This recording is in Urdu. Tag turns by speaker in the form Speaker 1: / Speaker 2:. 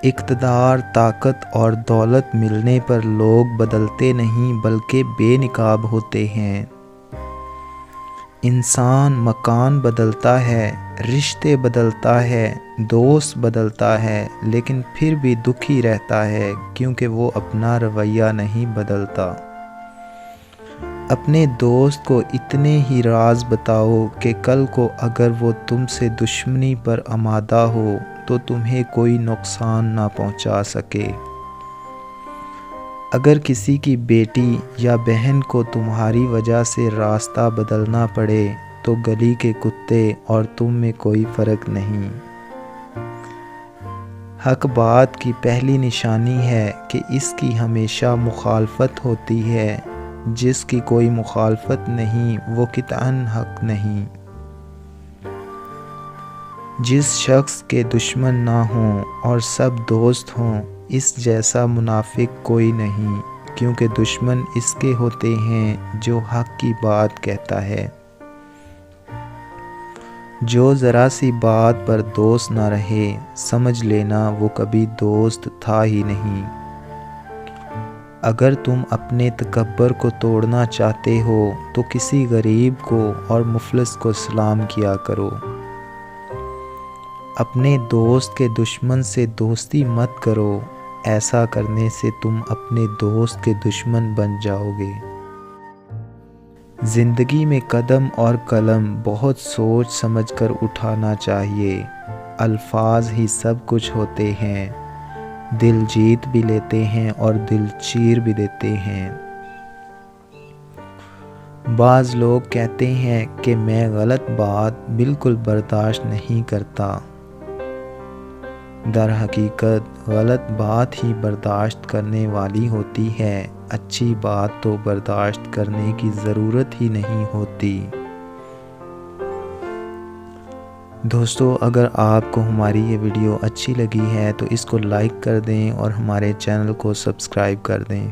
Speaker 1: اقتدار، طاقت اور دولت ملنے پر لوگ بدلتے نہیں بلکہ بے نقاب ہوتے ہیں۔ انسان مکان بدلتا ہے، رشتے بدلتا ہے، دوست بدلتا ہے، لیکن پھر بھی دکھی رہتا ہے کیونکہ وہ اپنا رویہ نہیں بدلتا۔ اپنے دوست کو اتنے ہی راز بتاؤ کہ کل کو اگر وہ تم سے دشمنی پر آمادہ ہو تو تمہیں کوئی نقصان نہ پہنچا سکے۔ اگر کسی کی بیٹی یا بہن کو تمہاری وجہ سے راستہ بدلنا پڑے تو گلی کے کتے اور تم میں کوئی فرق نہیں۔ حق بات کی پہلی نشانی ہے کہ اس کی ہمیشہ مخالفت ہوتی ہے، جس کی کوئی مخالفت نہیں وہ قطعاً حق نہیں۔ جس شخص کے دشمن نہ ہوں اور سب دوست ہوں، اس جیسا منافق کوئی نہیں، کیونکہ دشمن اس کے ہوتے ہیں جو حق کی بات کہتا ہے۔ جو ذرا سی بات پر دوست نہ رہے، سمجھ لینا وہ کبھی دوست تھا ہی نہیں۔ اگر تم اپنے تکبر کو توڑنا چاہتے ہو تو کسی غریب کو اور مفلس کو سلام کیا کرو۔ اپنے دوست کے دشمن سے دوستی مت کرو، ایسا کرنے سے تم اپنے دوست کے دشمن بن جاؤ گے۔ زندگی میں قدم اور قلم بہت سوچ سمجھ کر اٹھانا چاہیے۔ الفاظ ہی سب کچھ ہوتے ہیں، دل جیت بھی لیتے ہیں اور دل چیر بھی دیتے ہیں۔ بعض لوگ کہتے ہیں کہ میں غلط بات بالکل برداشت نہیں کرتا۔ در حقیقت غلط بات ہی برداشت کرنے والی ہوتی ہے، اچھی بات تو برداشت کرنے کی ضرورت ہی نہیں ہوتی۔ دوستو، اگر آپ کو ہماری یہ ویڈیو اچھی لگی ہے تو اس کو لائک کر دیں اور ہمارے چینل کو سبسکرائب کر دیں۔